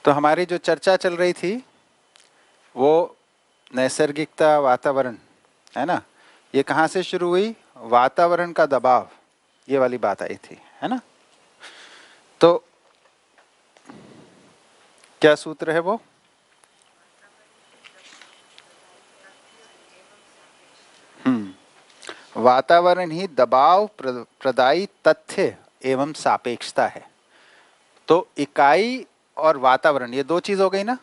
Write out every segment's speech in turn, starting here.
तो हमारी जो चर्चा चल रही थी वो नैसर्गिकता, वातावरण, है ना। ये कहाँ से शुरू हुई? वातावरण का दबाव, ये वाली बात आई थी, है ना। तो क्या सूत्र है वो? वातावरण ही दबाव प्रदायी तथ्य एवं सापेक्षता है। तो इकाई और वातावरण, ये दो चीज हो गई ना,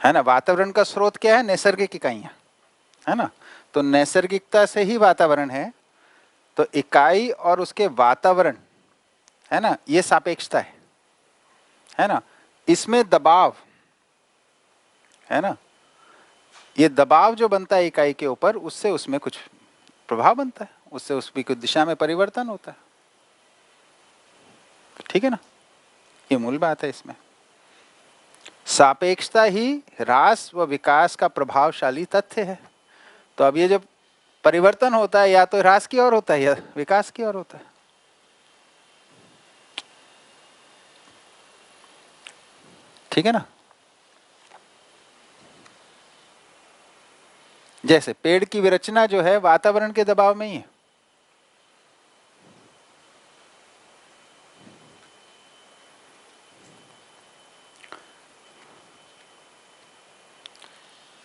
है ना। वातावरण का स्रोत क्या है? नैसर्गिक इकाइयां, है ना। तो नैसर्गिकता से ही वातावरण है। तो इकाई और उसके वातावरण, है ना, ये सापेक्षता है ना। इसमें दबाव, है ना, ये दबाव जो बनता है इकाई के ऊपर, उससे उसमें कुछ प्रभाव बनता है, उससे उसकी कुछ दिशा में परिवर्तन होता है। ठीक है ना, ये मूल बात है इसमें। सापेक्षता ही ह्रास व विकास का प्रभावशाली तथ्य है। तो अब ये जब परिवर्तन होता है, या तो ह्रास की ओर होता है या विकास की ओर होता है। ठीक है ना। जैसे पेड़ की विरचना जो है वातावरण के दबाव में ही है।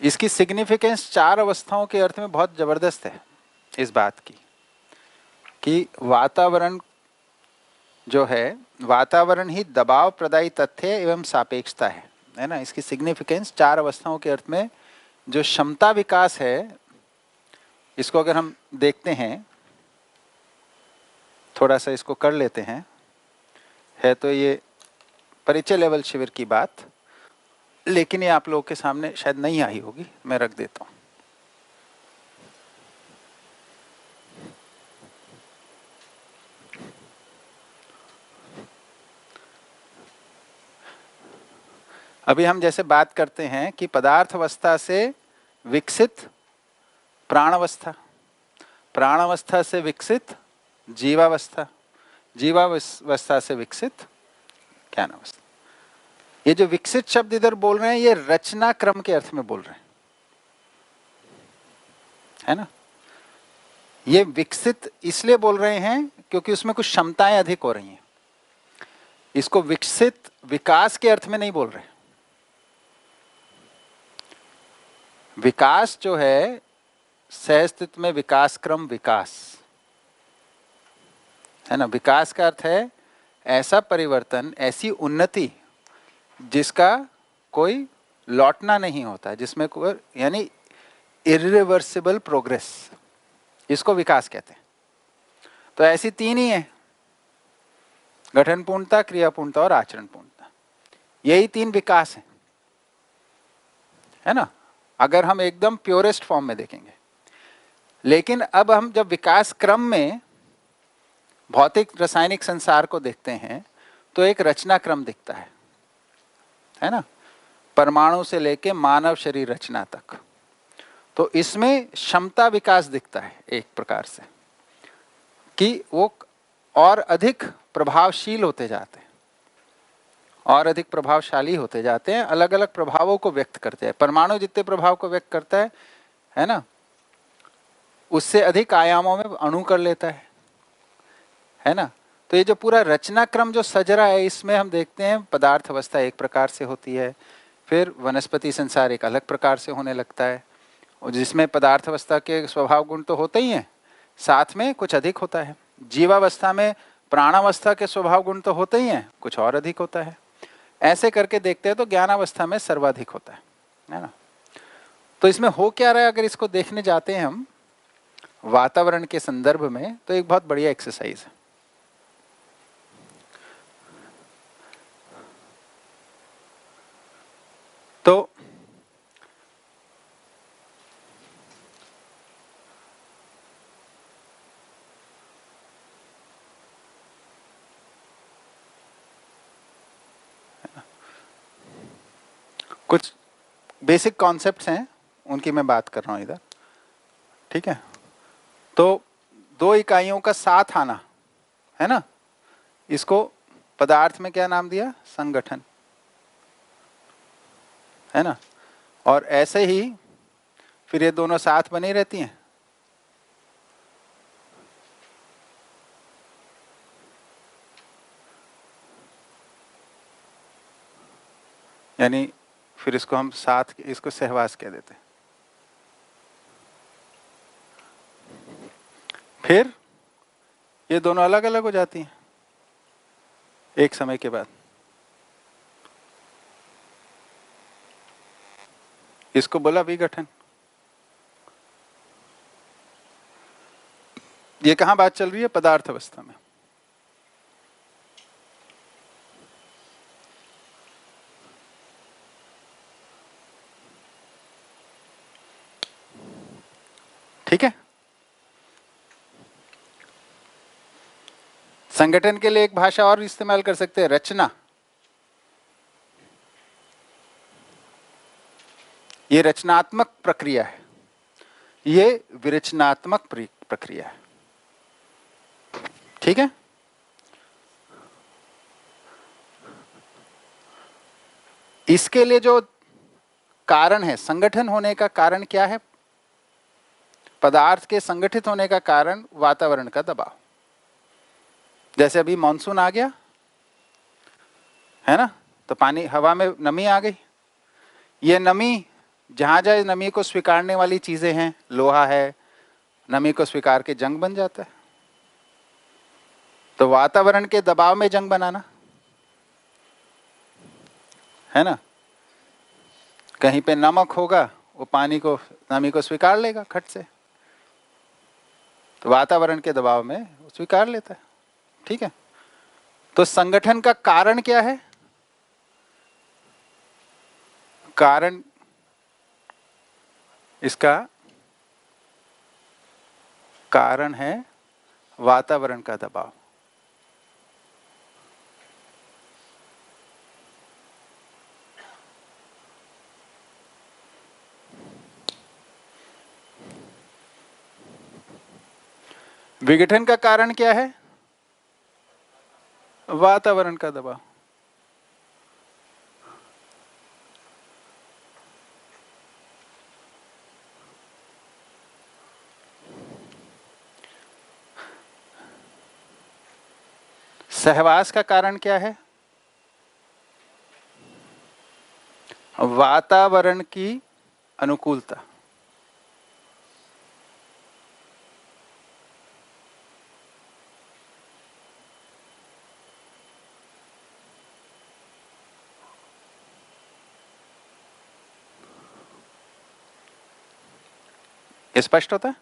इसकी सिग्निफिकेंस चार अवस्थाओं के अर्थ में बहुत जबरदस्त है इस बात की, कि वातावरण जो है, वातावरण ही दबाव प्रदायी तथ्य एवं सापेक्षता है ना। इसकी सिग्निफिकेंस चार अवस्थाओं के अर्थ में जो क्षमता विकास है, इसको अगर हम देखते हैं, थोड़ा सा इसको कर लेते हैं, है तो ये परिचय लेवल शिविर की बात, लेकिन ये आप लोगों के सामने शायद नहीं आई होगी, मैं रख देता हूं। अभी हम जैसे बात करते हैं कि पदार्थ अवस्था से विकसित प्राणावस्था, प्राणावस्था से विकसित जीवावस्था, जीवावस्था से विकसित ज्ञानावस्था। ये जो विकसित शब्द इधर बोल रहे हैं, ये रचना क्रम के अर्थ में बोल रहे हैं, है ना। ये विकसित इसलिए बोल रहे हैं क्योंकि उसमें कुछ क्षमताएं अधिक हो रही हैं। इसको विकसित विकास के अर्थ में नहीं बोल रहे। विकास जो है, सहस्तित्व में विकास क्रम विकास, है ना। विकास का अर्थ है ऐसा परिवर्तन, ऐसी उन्नति जिसका कोई लौटना नहीं होता, जिसमें कोई, यानी इरिवर्सिबल प्रोग्रेस, इसको विकास कहते हैं। तो ऐसी तीन ही है, गठन पूर्णता, क्रिया पूर्णता और आचरण पूर्णता। यही तीन विकास है ना, अगर हम एकदम प्योरेस्ट फॉर्म में देखेंगे। लेकिन अब हम जब विकास क्रम में भौतिक रासायनिक संसार को देखते हैं, तो एक रचना क्रम दिखता है ना, परमाणु से लेके मानव शरीर रचना तक। तो इसमें क्षमता विकास दिखता है एक प्रकार से, कि वो और अधिक प्रभावशील होते जाते हैं, और अधिक प्रभावशाली होते जाते हैं, अलग अलग प्रभावों को व्यक्त करते हैं। परमाणु जितने प्रभाव को व्यक्त करता है ना, उससे अधिक आयामों में अणु कर लेता है ना। तो ये जो पूरा रचना क्रम जो सज रहा है, इसमें हम देखते हैं पदार्थ अवस्था एक प्रकार से होती है, फिर वनस्पति संसार एक अलग प्रकार से होने लगता है, और जिसमें पदार्थ अवस्था के स्वभाव गुण तो होते ही हैं, साथ में कुछ अधिक होता है। जीवावस्था में प्राणावस्था के स्वभाव गुण तो होते ही हैं, कुछ और अधिक होता है। ऐसे करके देखते हैं तो ज्ञानावस्था में सर्वाधिक होता है ना। तो इसमें हो क्या रहा है, अगर इसको देखने जाते हैं हम वातावरण के संदर्भ में, तो एक बहुत बढ़िया एक्सरसाइज है। तो कुछ बेसिक कॉन्सेप्ट्स हैं, उनकी मैं बात कर रहा हूं इधर। ठीक है, तो दो इकाइयों का साथ आना, है ना, इसको पदार्थ में क्या नाम दिया? संगठन, है ना। और ऐसे ही फिर ये दोनों साथ बनी रहती हैं। यानी फिर इसको हम साथ, इसको सहवास कह देते हैं। फिर ये दोनों अलग अलग हो जाती हैं एक समय के बाद। इसको बोला विघटन। ये कहां बात चल रही है? पदार्थ अवस्था में। ठीक है। संगठन के लिए एक भाषा और इस्तेमाल कर सकते हैं, रचना। ये रचनात्मक प्रक्रिया है, ये विरचनात्मक प्रक्रिया है। ठीक है। इसके लिए जो कारण है, संगठन होने का कारण क्या है? पदार्थ के संगठित होने का कारण वातावरण का दबाव। जैसे अभी मानसून आ गया है ना, तो पानी, हवा में नमी आ गई। ये नमी, जहां जहां नमी को स्वीकारने वाली चीजें हैं, लोहा है, नमी को स्वीकार के जंग बन जाता है। तो वातावरण के दबाव में जंग बनाना, है ना। कहीं पे नमक होगा, वो पानी को, नमी को स्वीकार लेगा खट से, तो वातावरण के दबाव में वो स्वीकार लेता है। ठीक है। तो संगठन का कारण क्या है? कारण इसका कारण है वातावरण का दबाव। विघटन का कारण क्या है? वातावरण का दबाव। सहवास का कारण क्या है? वातावरण की अनुकूलता। स्पष्ट होता है?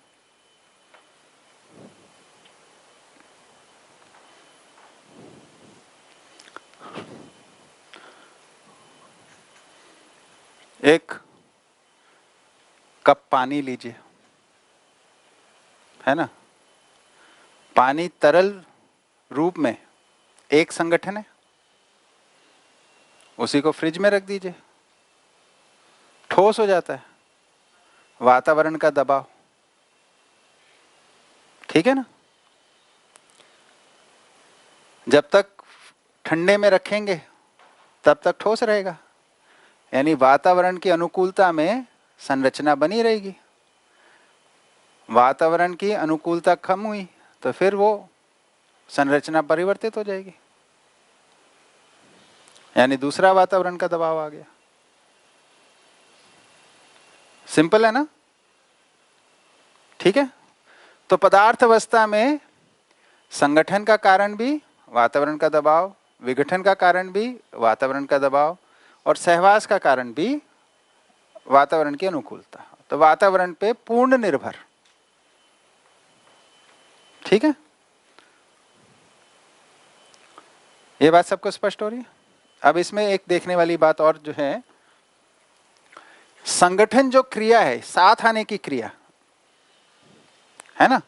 एक कप पानी लीजिए, है ना। पानी तरल रूप में एक संगठन है, उसी को फ्रिज में रख दीजिए, ठोस हो जाता है। वातावरण का दबाव। ठीक है ना। जब तक ठंडे में रखेंगे तब तक ठोस रहेगा, यानी वातावरण की अनुकूलता में संरचना बनी रहेगी। वातावरण की अनुकूलता कम हुई तो फिर वो संरचना परिवर्तित हो जाएगी, यानी दूसरा वातावरण का दबाव आ गया। सिंपल है ना। ठीक है। तो पदार्थ अवस्था में संगठन का कारण भी वातावरण का दबाव, विघटन का कारण भी वातावरण का दबाव, और सहवास का कारण भी वातावरण की अनुकूलता। तो वातावरण पे पूर्ण निर्भर। ठीक है। ये बात सबको स्पष्ट हो रही है? अब इसमें एक देखने वाली बात और जो है, संगठन जो क्रिया है, साथ आने की क्रिया है ना,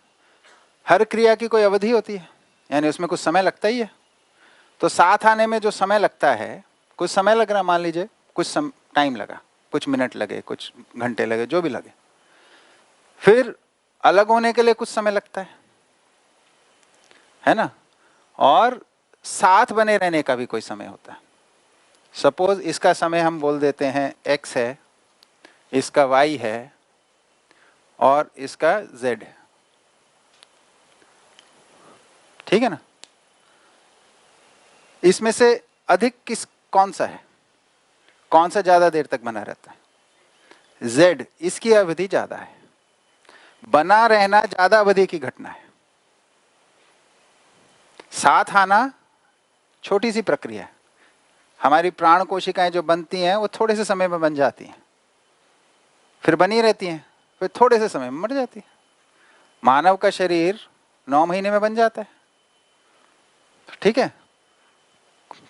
हर क्रिया की कोई अवधि होती है, यानी उसमें कुछ समय लगता ही है। तो साथ आने में जो समय लगता है, कुछ समय लग रहा, मान लीजिए कुछ टाइम लगा, कुछ मिनट लगे, कुछ घंटे लगे, जो भी लगे। फिर अलग होने के लिए कुछ समय लगता है ना। और साथ बने रहने का भी कोई समय होता है। सपोज इसका समय हम बोल देते हैं x है, इसका y है और इसका z है, ठीक है ना। इसमें से अधिक कौन सा है, कौन सा ज्यादा देर तक बना रहता है? z, इसकी अवधि ज्यादा है। बना रहना ज्यादा अवधि की घटना है, साथ आना छोटी सी प्रक्रिया है। हमारी प्राण कोशिकाएं जो बनती हैं वो थोड़े से समय में बन जाती हैं, फिर बनी रहती हैं, फिर थोड़े से समय में मर जाती है। मानव का शरीर 9 महीने में बन जाता है, ठीक है,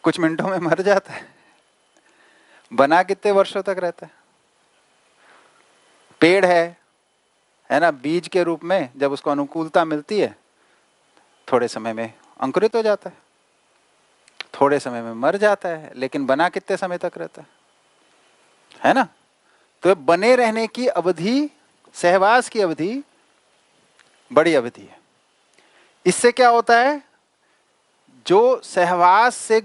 कुछ मिनटों में मर जाता है। बना कितने वर्षों तक रहता है? पेड़ है ना, बीज के रूप में जब उसको अनुकूलता मिलती है थोड़े समय में अंकुरित हो जाता है, थोड़े समय में मर जाता है, लेकिन बना कितने समय तक रहता है ना। तो बने रहने की अवधि, सहवास की अवधि बड़ी अवधि है। इससे क्या होता है, जो सहवास से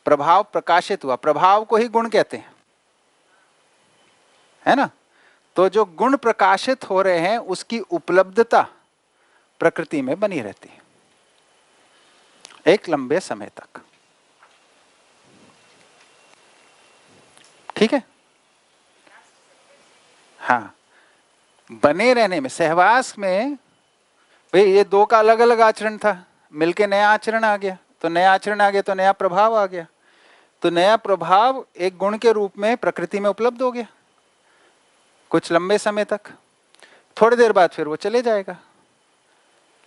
प्रभाव प्रकाशित हुआ, प्रभाव को ही गुण कहते हैं, है ना। तो जो गुण प्रकाशित हो रहे हैं उसकी उपलब्धता प्रकृति में बनी रहती है एक लंबे समय तक, ठीक है। हाँ, बने रहने में, सहवास में, भाई ये दो का अलग अलग आचरण था, मिलके नया आचरण आ गया, तो नया आचरण आ गया तो नया प्रभाव आ गया, तो नया प्रभाव एक गुण के रूप में प्रकृति में उपलब्ध हो गया कुछ लंबे समय तक। थोड़ी देर बाद फिर वो चले जाएगा,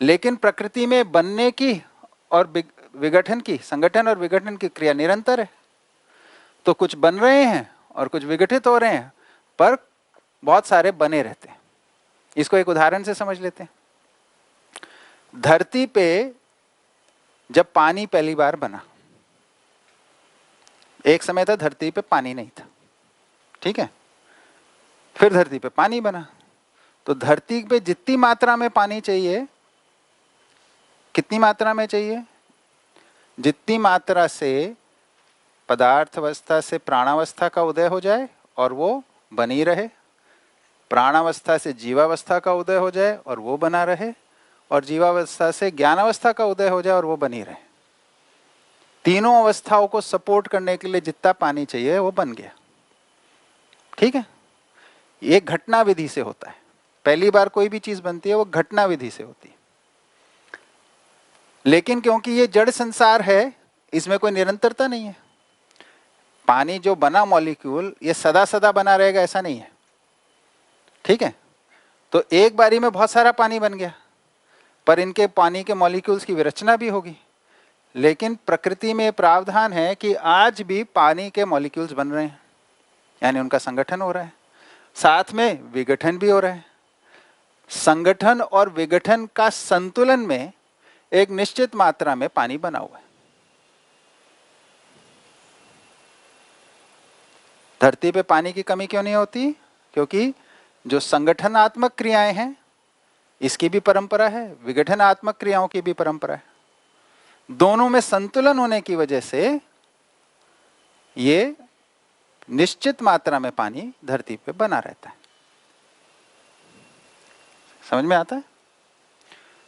लेकिन प्रकृति में बनने की और विघटन की, संगठन और विघटन की क्रिया निरंतर है। तो कुछ बन रहे हैं और कुछ विघटित हो रहे हैं, पर बहुत सारे बने रहते हैं। इसको एक उदाहरण से समझ लेते हैं। धरती पे जब पानी पहली बार बना, एक समय था धरती पे पानी नहीं था, ठीक है। फिर धरती पे पानी बना, तो धरती पे जितनी मात्रा में पानी चाहिए, कितनी मात्रा में चाहिए? जितनी मात्रा से पदार्थ अवस्था से प्राणावस्था का उदय हो जाए और वो बनी रहे, प्राणावस्था से जीवावस्था का उदय हो जाए और वो बना रहे, और जीवावस्था से ज्ञानावस्था का उदय हो जाए और वो बनी रहे। तीनों अवस्थाओं को सपोर्ट करने के लिए जितना पानी चाहिए वो बन गया, ठीक है। ये घटना विधि से होता है। पहली बार कोई भी चीज बनती है वो घटना विधि से होती है। लेकिन क्योंकि ये जड़ संसार है, इसमें कोई निरंतरता नहीं है। पानी जो बना मॉलिक्यूल, ये सदा सदा बना रहेगा ऐसा नहीं है, ठीक है। तो एक बारी में बहुत सारा पानी बन गया, पर इनके पानी के मॉलिक्यूल्स की विरचना भी होगी। लेकिन प्रकृति में प्रावधान है कि आज भी पानी के मॉलिक्यूल्स बन रहे हैं, यानी उनका संगठन हो रहा है, साथ में विघटन भी हो रहा है। संगठन और विघटन का संतुलन में एक निश्चित मात्रा में पानी बना हुआ है। धरती पे पानी की कमी क्यों नहीं होती? क्योंकि जो संगठनात्मक क्रियाएं हैं इसकी भी परंपरा है, विघटनात्मक क्रियाओं की भी परंपरा है। दोनों में संतुलन होने की वजह से ये निश्चित मात्रा में पानी धरती पे बना रहता है। समझ में आता है?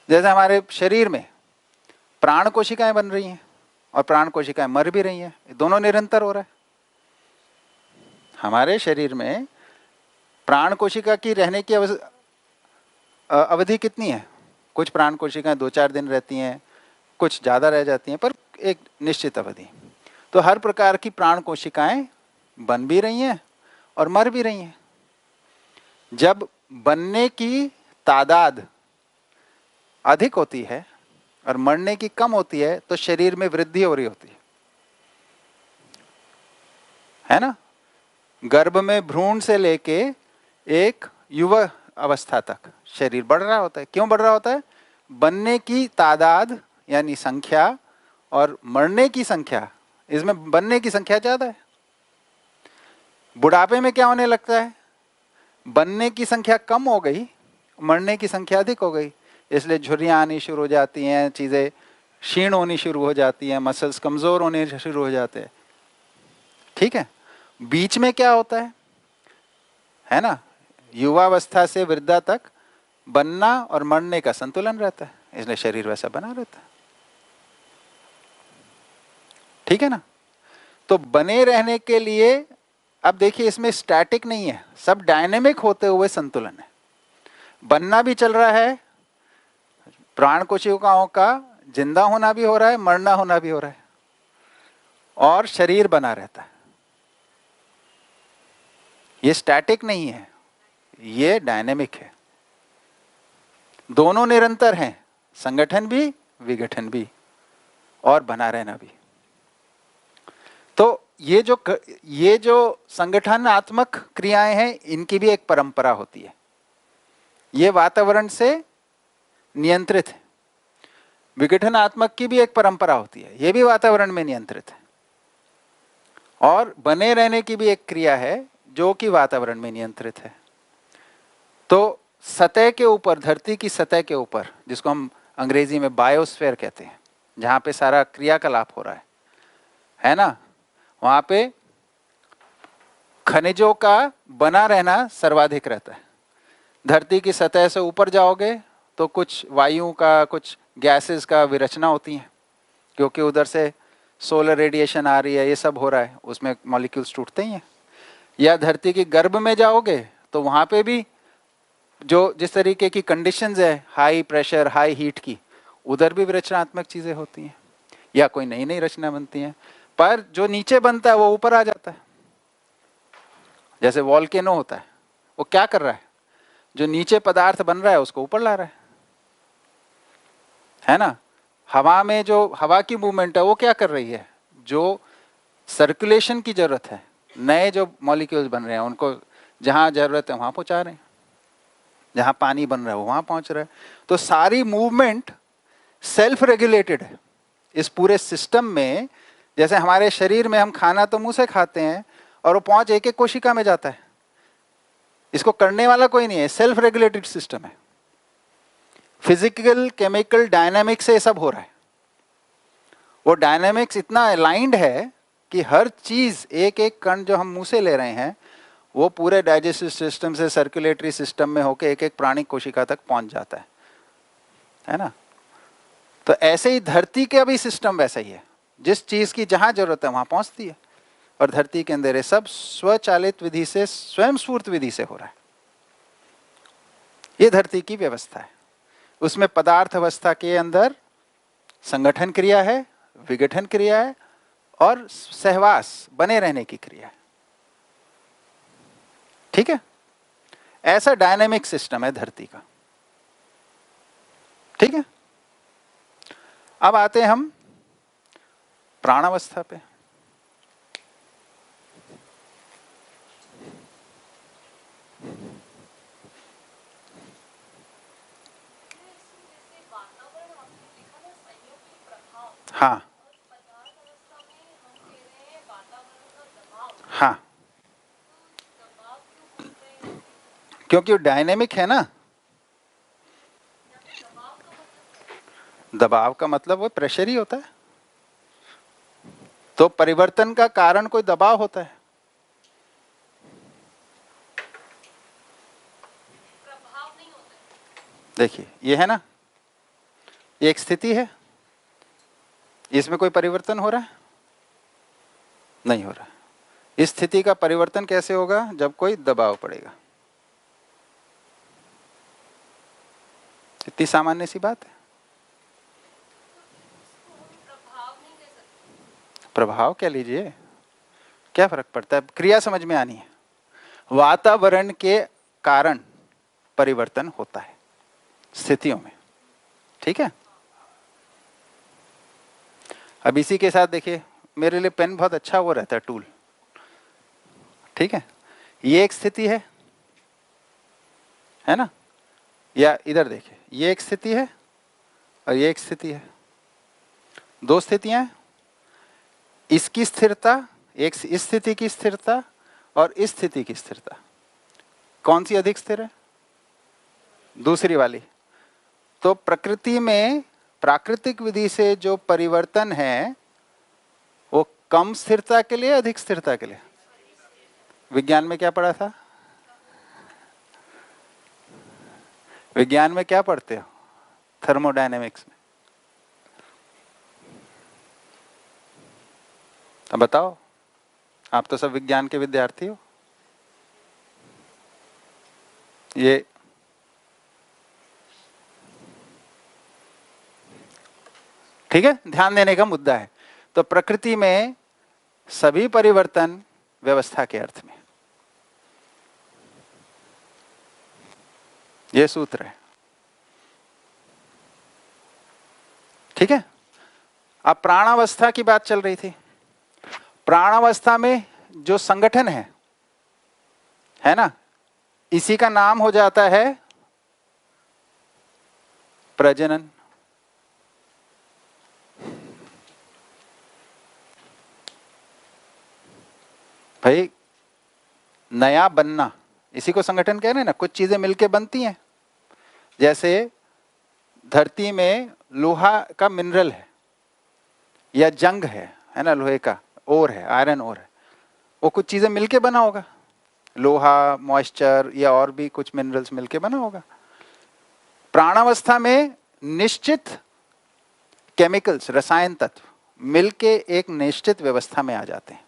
जैसे हमारे शरीर में प्राण कोशिकाएं बन रही हैं और प्राण कोशिकाएं मर भी रही हैं, दोनों निरंतर हो रहा है। हमारे शरीर में प्राण कोशिका की रहने की अवधि कितनी है? कुछ प्राण कोशिकाएं 2-4 दिन रहती हैं, कुछ ज़्यादा रह जाती हैं, पर एक निश्चित अवधि। तो हर प्रकार की प्राण कोशिकाएं बन भी रही हैं और मर भी रही हैं। जब बनने की तादाद अधिक होती है और मरने की कम होती है तो शरीर में वृद्धि हो रही होती है ना। गर्भ में भ्रूण से लेके एक युवा अवस्था तक शरीर बढ़ रहा होता है। क्यों बढ़ रहा होता है? बनने की तादाद यानी संख्या और मरने की संख्या, इसमें बनने की संख्या ज्यादा है। बुढ़ापे में क्या होने लगता है? बनने की संख्या कम हो गई, मरने की संख्या अधिक हो गई, इसलिए झुर्रियां आनी शुरू हो जाती हैं, चीजें क्षीण होनी शुरू हो जाती है, मसल्स कमजोर होने शुरू हो जाते हैं। ठीक है, बीच में क्या होता है ना, युवावस्था से वृद्धा तक बनना और मरने का संतुलन रहता है, इसलिए शरीर वैसा बना रहता है। ठीक है ना, तो बने रहने के लिए अब देखिए इसमें स्टैटिक नहीं है, सब डायनेमिक होते हुए संतुलन है। बनना भी चल रहा है, प्राण कोशिकाओं का जिंदा होना भी हो रहा है, मरना होना भी हो रहा है, और शरीर बना रहता है। ये स्टैटिक नहीं है, ये डायनेमिक है। दोनों निरंतर हैं, संगठन भी, विघटन भी, और बना रहना भी। तो ये जो संगठनात्मक क्रियाएं हैं, इनकी भी एक परंपरा होती है। ये वातावरण से नियंत्रित है। विघटनात्मक की भी एक परंपरा होती है, ये भी वातावरण में नियंत्रित है। और बने रहने की भी एक क्रिया है जो कि वातावरण में नियंत्रित है। तो सतह के ऊपर, धरती की सतह के ऊपर, जिसको हम अंग्रेजी में बायोस्फीयर कहते हैं, जहां पे सारा क्रियाकलाप हो रहा है ना, वहां पे खनिजों का बना रहना सर्वाधिक रहता है। धरती की सतह से ऊपर जाओगे तो कुछ वायु का, कुछ गैसेस का विरचना होती है, क्योंकि उधर से सोलर रेडिएशन आ रही है, ये सब हो रहा है, उसमें मॉलिक्यूल्स टूटते ही हैं। या धरती के गर्भ में जाओगे तो वहाँ पे भी जो जिस तरीके की कंडीशंस है, हाई प्रेशर, हाई हीट की, उधर भी विरचनात्मक चीज़ें होती हैं, या कोई नई नई रचना बनती हैं। पर जो नीचे बनता है वो ऊपर आ जाता है। जैसे वॉल्केनो होता है, वो क्या कर रहा है, जो नीचे पदार्थ बन रहा है उसको ऊपर ला रहा है ना। हवा में जो हवा की मूवमेंट है वो क्या कर रही है, जो सर्कुलेशन की जरूरत है, नए जो मॉलिक्यूल्स बन रहे हैं उनको जहाँ जरूरत है वहाँ पहुँचा रहे हैं, जहाँ पानी बन रहा है वहाँ पहुँच रहा है। तो सारी मूवमेंट सेल्फ रेगुलेटेड है इस पूरे सिस्टम में। जैसे हमारे शरीर में हम खाना तो मुंह से खाते हैं और वो पहुँच एक एक कोशिका में जाता है, इसको करने वाला कोई नहीं है, सेल्फ रेगुलेटेड सिस्टम है। फिजिकल, केमिकल, डायनामिक्स से ये सब हो रहा है। वो डायनामिक्स इतना अलाइंड है कि हर चीज, एक एक कण जो हम मुंह से ले रहे हैं, वो पूरे डाइजेस्टिव सिस्टम से सर्कुलेटरी सिस्टम में होके एक एक प्राणी कोशिका तक पहुंच जाता है ना। तो ऐसे ही धरती का भी सिस्टम वैसा ही है, जिस चीज की जहां जरूरत है वहां पहुंचती है। और धरती के अंदर ये सब स्वचालित विधि से, स्वयं स्फूर्त विधि से हो रहा है। ये धरती की व्यवस्था है। उसमें पदार्थ अवस्था के अंदर संगठन क्रिया है, विघटन क्रिया है, और सहवास, बने रहने की क्रिया है। ठीक है, ऐसा डायनेमिक सिस्टम है धरती का। ठीक है, अब आते हैं हम प्राणावस्था पे। हाँ हाँ, क्योंकि वो डायनेमिक है ना। दबाव का मतलब वो प्रेशर ही होता है। तो परिवर्तन का कारण कोई दबाव होता है। देखिए ये है ना, ये एक स्थिति है, इसमें कोई परिवर्तन हो रहा है? नहीं हो रहा है। इस स्थिति का परिवर्तन कैसे होगा? जब कोई दबाव पड़ेगा। इतनी सामान्य सी बात है। प्रभाव क्या लीजिए, क्या फर्क पड़ता है, क्रिया समझ में आनी है। वातावरण के कारण परिवर्तन होता है स्थितियों में। ठीक है, अब इसी के साथ देखिए, मेरे लिए पेन बहुत अच्छा वो रहता है, टूल। ठीक है, ये एक स्थिति है ना, या इधर देखिए, ये एक स्थिति है और ये एक स्थिति है। दो स्थितियां हैं, इसकी स्थिरता, एक इस स्थिति की स्थिरता और इस स्थिति की स्थिरता। कौन सी अधिक स्थिर है? दूसरी वाली। तो प्रकृति में प्राकृतिक विधि से जो परिवर्तन है वो कम स्थिरता के लिए, अधिक स्थिरता के लिए? विज्ञान में क्या पढ़ा था? विज्ञान में क्या पढ़ते हो? थर्मोडायनेमिक्स में। तो बताओ, आप तो सब विज्ञान के विद्यार्थी हो। ये ठीक है, ध्यान देने का मुद्दा है। तो प्रकृति में सभी परिवर्तन व्यवस्था के अर्थ में, यह सूत्र है। ठीक है। अब प्राणावस्था की बात चल रही थी। प्राणावस्था में जो संगठन है ना, इसी का नाम हो जाता है प्रजनन। भाई नया बनना, इसी को संगठन कह रहे हैं ना। कुछ चीजें मिलके बनती हैं। जैसे धरती में लोहा का मिनरल है या जंग है ना, लोहे का ओर है, आयरन ओर है, वो कुछ चीजें मिलके बना होगा। लोहा, मॉइस्चर या और भी कुछ मिनरल्स मिलके बना होगा। प्राणावस्था में निश्चित केमिकल्स, रसायन तत्व मिलके एक निश्चित व्यवस्था में आ जाते हैं,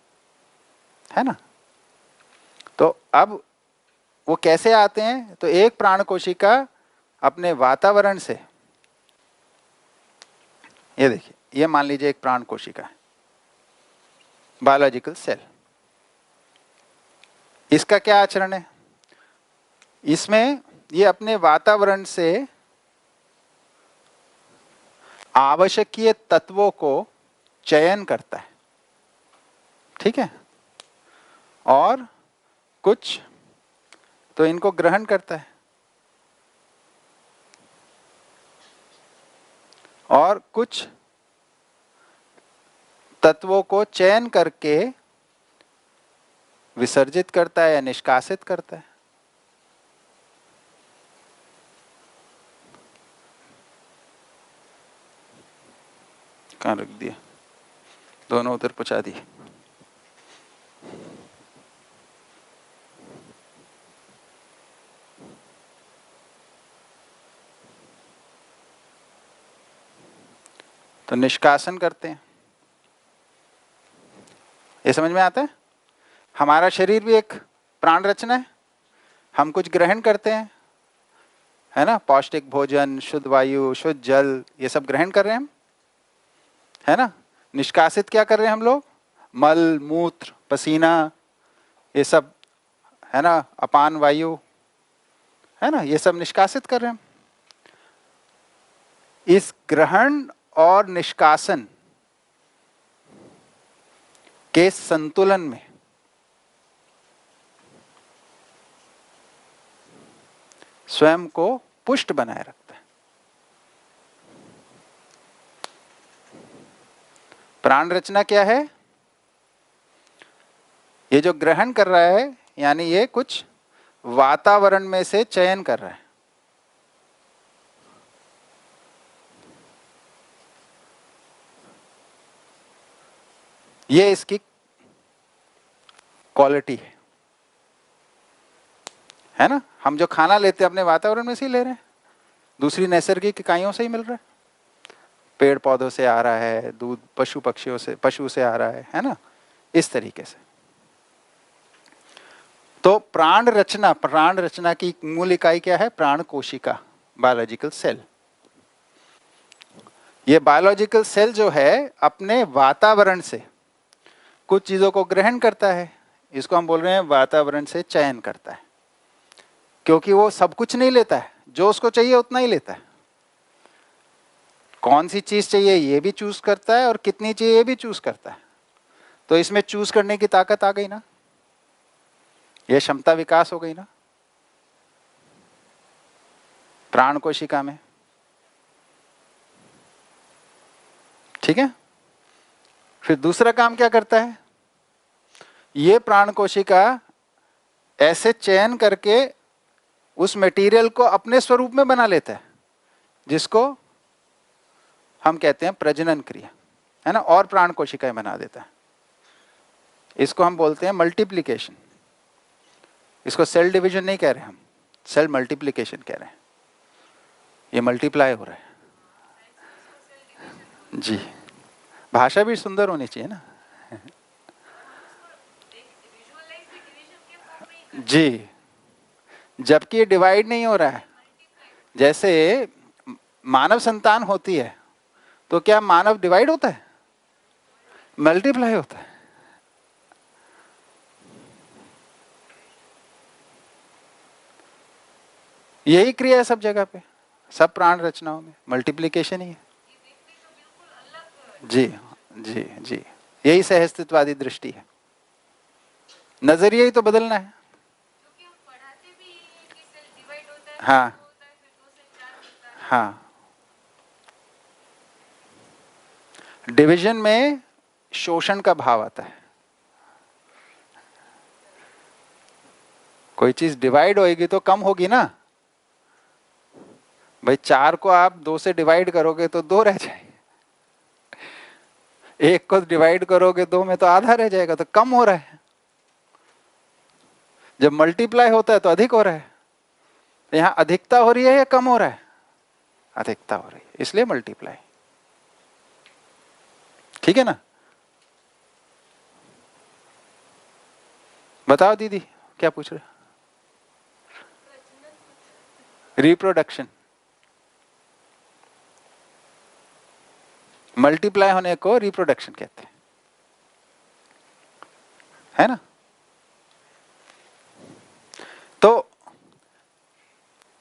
है ना। तो अब वो कैसे आते हैं? तो एक प्राण कोशिका अपने वातावरण से, ये देखिए, ये मान लीजिए एक प्राण कोशिका है, बायोलॉजिकल सेल। इसका क्या आचरण है? इसमें ये अपने वातावरण से आवश्यकीय तत्वों को चयन करता है, ठीक है, और कुछ तो इनको ग्रहण करता है और कुछ तत्वों को चयन करके विसर्जित करता है या निष्कासित करता है। कहाँ रख दिया? दोनों उधर पहुंचा दिए। तो निष्कासन करते हैं। ये समझ में आता है? हमारा शरीर भी एक प्राण रचना है। हम कुछ ग्रहण करते हैं, है ना, पौष्टिक भोजन, शुद्ध वायु, शुद्ध जल, ये सब ग्रहण कर रहे हैं हम, है ना। निष्कासित क्या कर रहे हैं हम लोग? मल, मूत्र, पसीना, ये सब, है ना, अपान वायु, है ना, ये सब निष्कासित कर रहे हैं हम। इस ग्रहण और निष्कासन के संतुलन में स्वयं को पुष्ट बनाए रखता है। प्राण रचना क्या है? ये जो ग्रहण कर रहा है, यानी ये कुछ वातावरण में से चयन कर रहा है। ये इसकी क्वालिटी है ना। हम जो खाना लेते हैं अपने वातावरण में से ही ले रहे हैं, दूसरी नैसर्गिक इकाइयों से ही मिल रहा है। पेड़ पौधों से आ रहा है, दूध पशु पक्षियों से, पशु से आ रहा है ना, इस तरीके से। तो प्राण रचना की मूल इकाई क्या है? प्राण कोशिका, बायोलॉजिकल सेल। ये बायोलॉजिकल सेल जो है अपने वातावरण से कुछ चीजों को ग्रहण करता है। इसको हम बोल रहे हैं वातावरण से चयन करता है, क्योंकि वो सब कुछ नहीं लेता है, जो उसको चाहिए उतना ही लेता है। कौन सी चीज चाहिए ये भी चूज करता है और कितनी चाहिए ये भी चूज करता है। तो इसमें चूज करने की ताकत आ गई ना, ये क्षमता विकास हो गई ना प्राण कोशिका में, ठीक है। फिर दूसरा काम क्या करता है? ये प्राण कोशिका ऐसे चयन करके उस मटेरियल को अपने स्वरूप में बना लेता है, जिसको हम कहते हैं प्रजनन क्रिया, है ना, और प्राण कोशिकाएं बना देता है। इसको हम बोलते हैं मल्टीप्लिकेशन। इसको सेल डिवीजन नहीं कह रहे हम, सेल मल्टीप्लिकेशन कह रहे हैं। ये मल्टीप्लाई हो रहा है जी। भाषा भी सुंदर होनी चाहिए ना जी। जबकि ये डिवाइड नहीं हो रहा है। जैसे मानव संतान होती है तो क्या मानव डिवाइड होता है? मल्टीप्लाई होता है। यही क्रिया है सब जगह पे, सब प्राण रचनाओं में मल्टीप्लिकेशन ही है। जी जी जी, यही सहअस्तित्ववादी दृष्टि है। नजरिया ही तो बदलना है। हाँ हाँ, डिवीजन में शोषण का भाव आता है। कोई चीज डिवाइड होएगी तो कम होगी ना भाई। 4 को आप 2 से डिवाइड करोगे तो 2 रह जाएगा, 1 को डिवाइड करोगे 2 में तो आधा रह जाएगा, तो कम हो रहा है। जब मल्टीप्लाई होता है तो अधिक हो रहा है। यहां अधिकता हो रही है या कम हो रहा है? अधिकता हो रही है, इसलिए मल्टीप्लाई। ठीक है ना? बताओ दीदी क्या पूछ रहे? रिप्रोडक्शन, मल्टीप्लाई होने को रिप्रोडक्शन कहते हैं, है ना? तो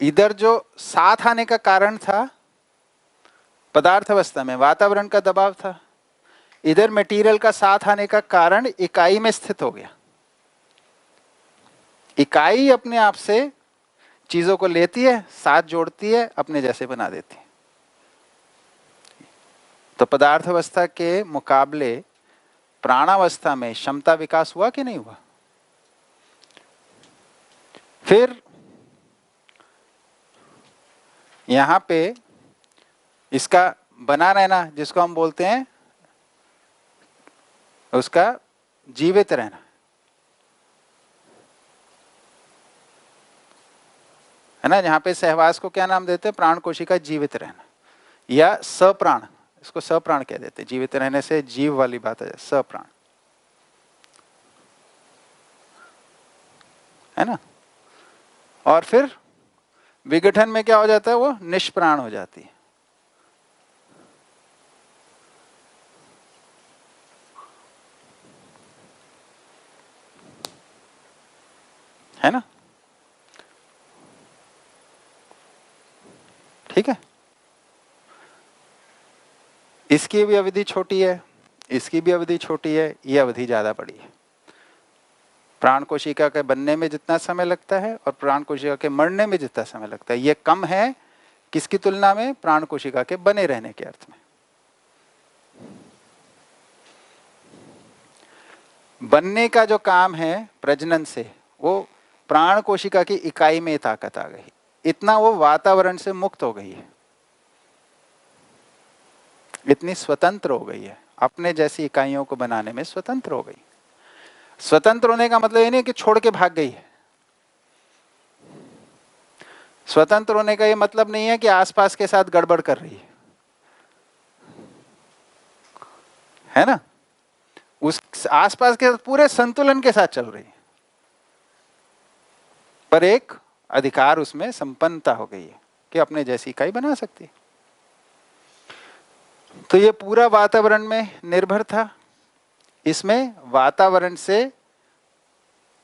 इधर जो साथ आने का कारण था पदार्थ अवस्था में वातावरण का दबाव था, इधर मटेरियल का साथ आने का कारण इकाई में स्थित हो गया। इकाई अपने आप से चीजों को लेती है, साथ जोड़ती है, अपने जैसे बना देती है। तो पदार्थ अवस्था के मुकाबले प्राणावस्था में क्षमता विकास हुआ कि नहीं हुआ? फिर यहां पे इसका बना रहना, जिसको हम बोलते हैं उसका जीवित रहना, है ना। जहां पे सहवास को क्या नाम देते हैं? प्राण कोशिका जीवित रहना या सप्राण, इसको सप्राण कह देते हैं। जीवित रहने से जीव वाली बात है, सप्राण, है ना। और फिर विघटन में क्या हो जाता है? वो निष्प्राण हो जाती है ना। ठीक है, इसकी भी अवधि छोटी है, इसकी भी अवधि छोटी है, ये अवधि ज्यादा बड़ी है। प्राण कोशिका के बनने में जितना समय लगता है और प्राण कोशिका के मरने में जितना समय लगता है, ये कम है किसकी तुलना में? प्राण कोशिका के बने रहने के अर्थ में। बनने का जो काम है प्रजनन से, वो प्राण कोशिका की इकाई में ताकत आ गई, इतना वो वातावरण से मुक्त हो गई है, इतनी स्वतंत्र हो गई है, अपने जैसी इकाइयों को बनाने में स्वतंत्र हो गई। स्वतंत्र होने का मतलब ये नहीं कि छोड़ के भाग गई है। स्वतंत्र होने का ये मतलब नहीं है कि आसपास के साथ गड़बड़ कर रही है ना। उस आसपास के पूरे संतुलन के साथ चल रही है, पर एक अधिकार उसमें संपन्नता हो गई है कि अपने जैसी इकाई बना सकती है। तो ये पूरा वातावरण में निर्भर था। इसमें वातावरण से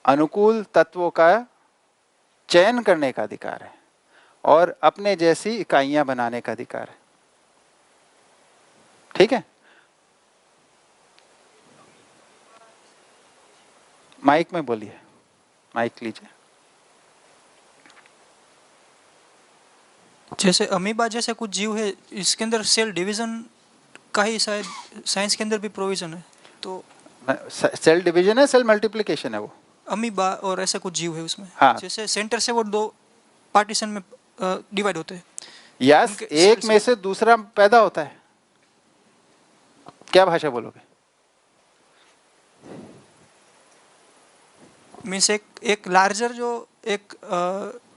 अनुकूल तत्वों का चयन करने का अधिकार है और अपने जैसी इकाइयां बनाने का अधिकार है। ठीक है, माइक में बोलिए, माइक लीजिए। जैसे अमीबा जैसे कुछ जीव है, इसके अंदर सेल डिवीजन का ही शायद साइंस के अंदर भी प्रोविजन है। तो सेल डिवीजन है, सेल मल्टीप्लिकेशन है वो अमीबा और ऐसा कुछ जीव है उसमें। हाँ। जैसे सेंटर से वो 2 पार्टीशन में डिवाइड होते हैं। यस, एक में से दूसरा पैदा होता है। क्या भाषा बोलोगे? मीन्स एक लार्जर जो एक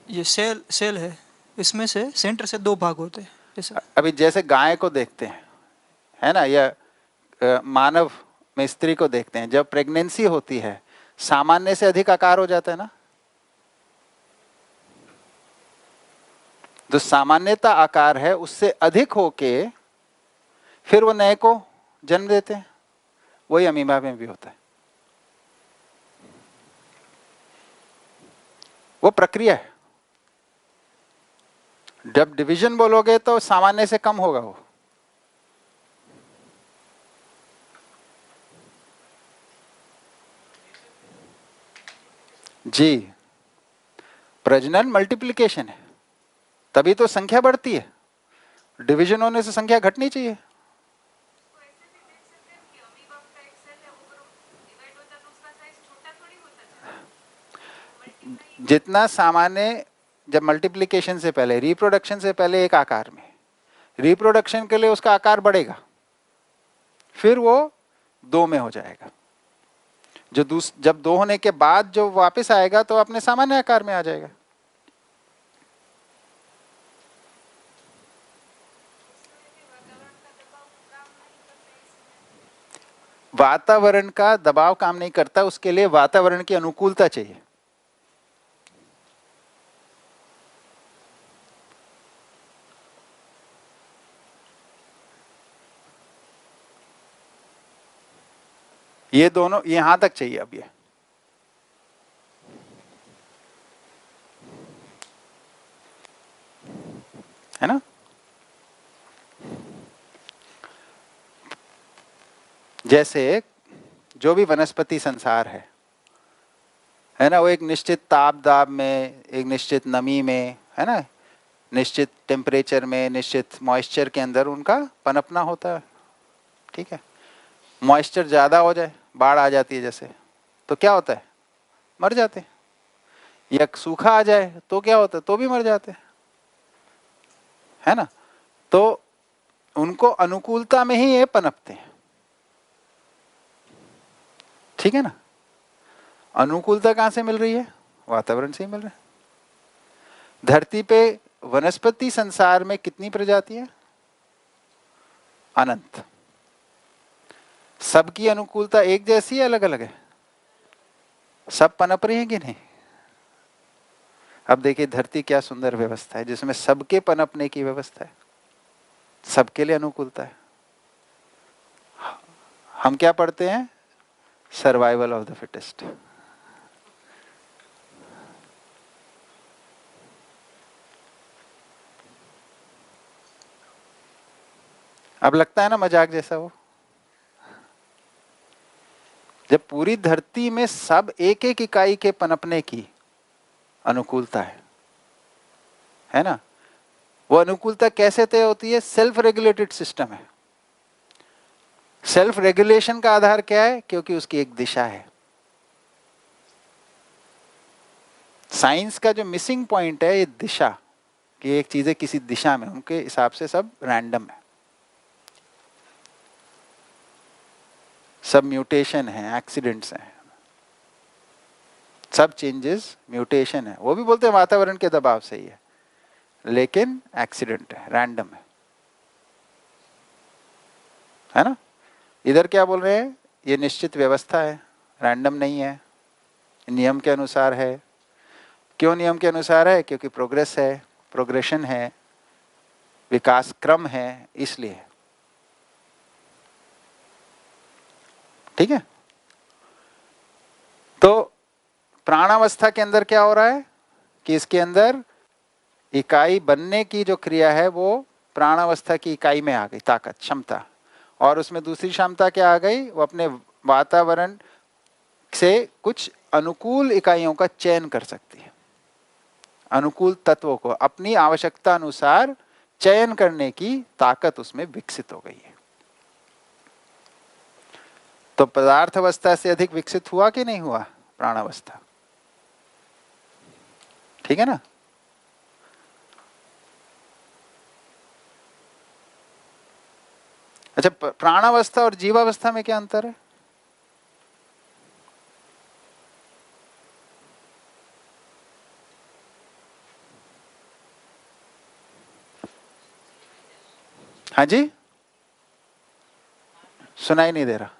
ये सेल है, इसमें से सेंटर से दो भाग होते हैं ऐसा। अभी जैसे गाय को देखते हैं, है ना, या मानव में स्त्री को देखते हैं, जब प्रेगनेंसी होती है सामान्य से अधिक आकार हो जाता है ना, जो सामान्यता आकार है उससे अधिक होके फिर वो नए को जन्म देते हैं। वही अमीबा में भी होता है, वो प्रक्रिया है। जब डिवीजन बोलोगे तो सामान्य से कम होगा वो। जी, प्रजनन मल्टीप्लिकेशन है, तभी तो संख्या बढ़ती है। डिवीजन होने से संख्या घटनी चाहिए। जितना सामान्य, जब मल्टीप्लिकेशन से पहले, रिप्रोडक्शन से पहले एक आकार में, रिप्रोडक्शन के लिए उसका आकार बढ़ेगा, फिर वो दो में हो जाएगा। जब दो होने के बाद जो वापस आएगा तो अपने सामान्य आकार में आ जाएगा। वातावरण का दबाव काम नहीं करता, उसके लिए वातावरण की अनुकूलता चाहिए। ये दोनों यहां तक चाहिए अब ये, है ना। जैसे जो भी वनस्पति संसार है ना, वो एक निश्चित ताप दाब में, एक निश्चित नमी में, है ना, निश्चित टेम्परेचर में, निश्चित मॉइस्चर के अंदर उनका पनपना होता है। ठीक है, मॉइस्चर ज़्यादा हो जाए, बाढ़ आ जाती है जैसे, तो क्या होता है, मर जाते हैं। या सूखा आ जाए तो क्या होता है, तो भी मर जाते हैं, है ना। तो उनको अनुकूलता में ही ये पनपते हैं। ठीक है ना। अनुकूलता कहाँ से मिल रही है? वातावरण से ही मिल रहा है। धरती पे वनस्पति संसार में कितनी प्रजातियां? अनंत। सबकी अनुकूलता एक जैसी है, अलग अलग है? सब पनप रही है कि नहीं? अब देखिए धरती क्या सुंदर व्यवस्था है, जिसमें सबके पनपने की व्यवस्था है, सबके लिए अनुकूलता है। हम क्या पढ़ते हैं? Survival of the fittest. अब लगता है ना मजाक जैसा वो, जब पूरी धरती में सब एक एक इकाई के पनपने की अनुकूलता है ना। वो अनुकूलता कैसे तय होती है? सेल्फ रेगुलेटेड सिस्टम है। सेल्फ रेगुलेशन का आधार क्या है? क्योंकि उसकी एक दिशा है। साइंस का जो मिसिंग पॉइंट है ये दिशा, कि एक चीजें किसी दिशा में, उनके हिसाब से सब रैंडम है, सब म्यूटेशन है, एक्सीडेंट्स हैं, सब चेंजेस म्यूटेशन है। वो भी बोलते हैं वातावरण के दबाव से ही है, लेकिन एक्सीडेंट है, रैंडम है ना। इधर क्या बोल रहे हैं? ये निश्चित व्यवस्था है, रैंडम नहीं है, नियम के अनुसार है। क्यों नियम के अनुसार है? क्योंकि प्रोग्रेस है, प्रोग्रेशन है, विकास क्रम है, इसलिए। ठीक है। तो प्राणावस्था के अंदर क्या हो रहा है कि इसके अंदर इकाई बनने की जो क्रिया है वो प्राणावस्था की इकाई में आ गई, ताकत, क्षमता। और उसमें दूसरी क्षमता क्या आ गई? वो अपने वातावरण से कुछ अनुकूल इकाइयों का चयन कर सकती है, अनुकूल तत्वों को अपनी आवश्यकता अनुसार चयन करने की ताकत उसमें विकसित हो गई है। तो पदार्थ अवस्था से अधिक विकसित हुआ कि नहीं हुआ प्राणावस्था? ठीक है ना। अच्छा, प्राणावस्था और जीवावस्था में क्या अंतर है? हाँ जी, सुनाई नहीं दे रहा।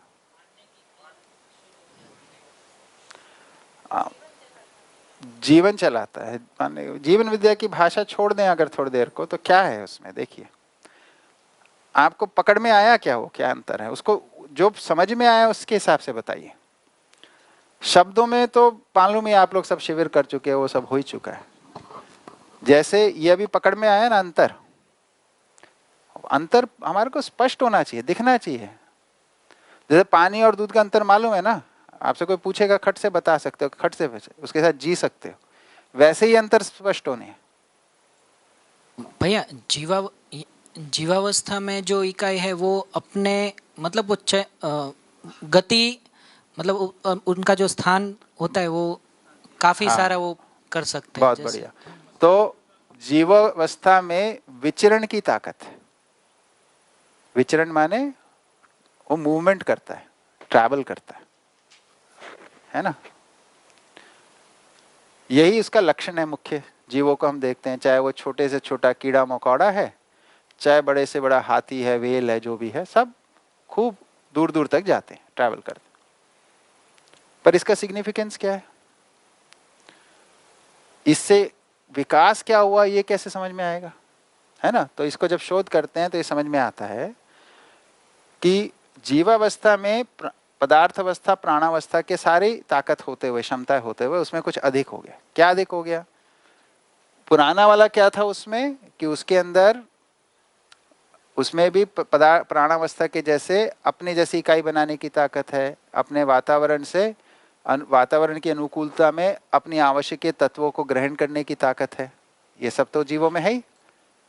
जीवन चलाता है, माने जीवन विद्या की भाषा छोड़ दें अगर थोड़ी देर को, तो क्या है उसमें? देखिए, आपको पकड़ में आया क्या, वो क्या अंतर है उसको जो समझ में आया उसके हिसाब से बताइए। शब्दों में तो मालूम ही, आप लोग सब शिविर कर चुके हैं, वो सब हो ही चुका है। जैसे ये अभी पकड़ में आया ना अंतर, अंतर हमारे को स्पष्ट होना चाहिए, दिखना चाहिए। जैसे पानी और दूध का अंतर मालूम है ना, आपसे कोई पूछेगा खट से बता सकते हो, खट से उसके साथ जी सकते हो। वैसे ही अंतर स्पष्ट होने हैं। भैया जीवावस्था में जो इकाई है वो अपने मतलब वो गति मतलब उनका जो स्थान होता है वो काफी हाँ, सारा वो कर सकते हैं बहुत जैसे। बढ़िया। तो जीवावस्था में विचरण की ताकत है। विचरण माने वो मूवमेंट करता है, ट्रैवल करता है ना। यही इसका लक्षण है मुख्य। जीवों को हम देखते हैं, चाहे वो छोटे से छोटा कीड़ा मकोड़ा है, चाहे बड़े से बड़ा हाथी है, व्हेल है, जो भी है, सब खूब दूर दूर तक जाते हैं, ट्रैवल करते हैं। पर इसका सिग्निफिकेंस क्या है? इससे विकास क्या हुआ, ये कैसे समझ में आएगा, है ना। तो इसको जब शोध करते हैं तो ये समझ में आता है कि जीवावस्था में पदार्थ अवस्था प्राणावस्था के सारी ताकत होते हुए, क्षमता होते हुए, उसमें कुछ अधिक हो गया। क्या अधिक हो गया? पुराना वाला क्या था उसमें कि उसके अंदर, उसमें भी प्राणावस्था के जैसे अपनी जैसी इकाई बनाने की ताकत है, अपने वातावरण से वातावरण की अनुकूलता में अपनी आवश्यक तत्वों को ग्रहण करने की ताकत है। ये सब तो जीवों में है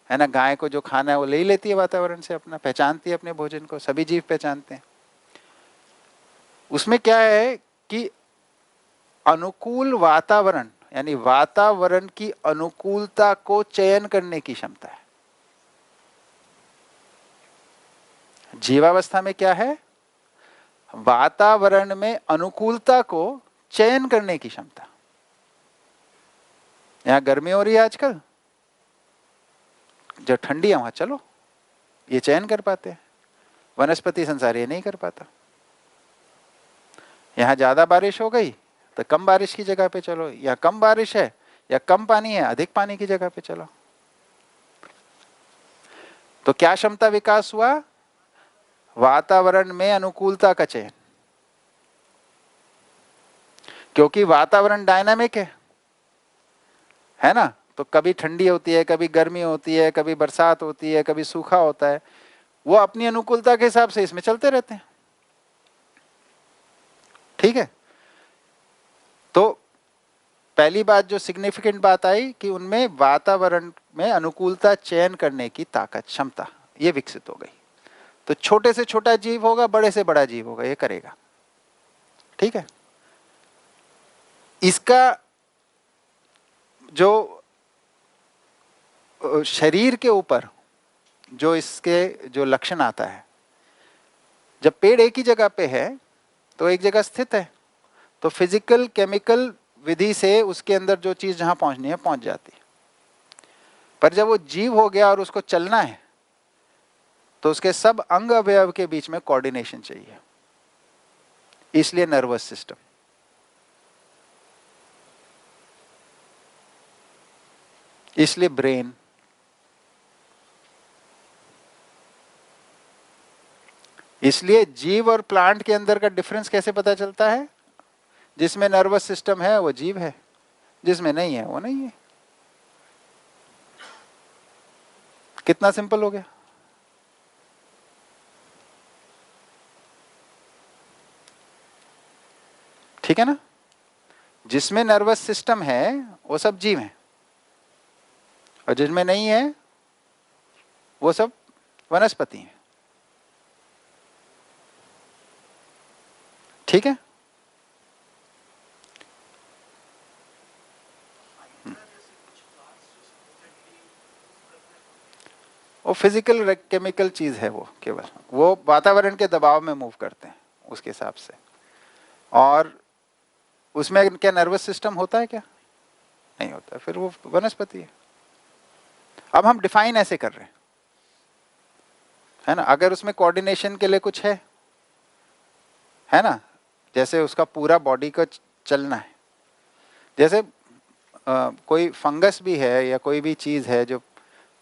ना। गाय को जो खाना है वो ले ही लेती है वातावरण से, अपना पहचानती है अपने भोजन को, सभी जीव पहचानते हैं। उसमें क्या है कि अनुकूल वातावरण, यानी वातावरण की अनुकूलता को चयन करने की क्षमता है। जीवावस्था में क्या है? वातावरण में अनुकूलता को चयन करने की क्षमता। यहां गर्मी हो रही है आजकल, जब ठंडी है वहां चलो, ये चयन कर पाते हैं। वनस्पति संसार ये नहीं कर पाता। यहां ज्यादा बारिश हो गई तो कम बारिश की जगह पे चलो, या कम बारिश है या कम पानी है, अधिक पानी की जगह पे चलो। तो क्या क्षमता विकास हुआ? वातावरण में अनुकूलता का चयन। क्योंकि वातावरण डायनामिक है ना। तो कभी ठंडी होती है, कभी गर्मी होती है, कभी बरसात होती है, कभी सूखा होता है। वो अपनी अनुकूलता के हिसाब से इसमें चलते रहते हैं। ठीक है। तो पहली बात जो सिग्निफिकेंट बात आई कि उनमें वातावरण में अनुकूलता चयन करने की ताकत, क्षमता, ये विकसित हो गई। तो छोटे से छोटा जीव होगा, बड़े से बड़ा जीव होगा, ये करेगा। ठीक है। इसका जो शरीर के ऊपर जो इसके जो लक्षण आता है, जब पेड़ एक ही जगह पे है तो एक जगह स्थित है, तो फिजिकल केमिकल विधि से उसके अंदर जो चीज जहां पहुंचनी है पहुंच जाती है। पर जब वो जीव हो गया और उसको चलना है, तो उसके सब अंग अवयव के बीच में कोऑर्डिनेशन चाहिए। इसलिए नर्वस सिस्टम, इसलिए ब्रेन, इसलिए जीव और प्लांट के अंदर का डिफरेंस कैसे पता चलता है? जिसमें नर्वस सिस्टम है वो जीव है, जिसमें नहीं है वो नहीं है। कितना सिंपल हो गया। ठीक है ना। जिसमें नर्वस सिस्टम है वो सब जीव हैं, और जिसमें नहीं है वो सब वनस्पति हैं। ठीक है। वो फिजिकल केमिकल चीज है, वो केवल वो वातावरण के दबाव में मूव करते हैं उसके हिसाब से। और उसमें क्या नर्वस सिस्टम होता है क्या? नहीं होता, फिर वो वनस्पति है। अब हम डिफाइन ऐसे कर रहे हैं, है ना। अगर उसमें कोऑर्डिनेशन के लिए कुछ है ना, जैसे उसका पूरा बॉडी को चलना है, जैसे कोई फंगस भी है या कोई भी चीज है जो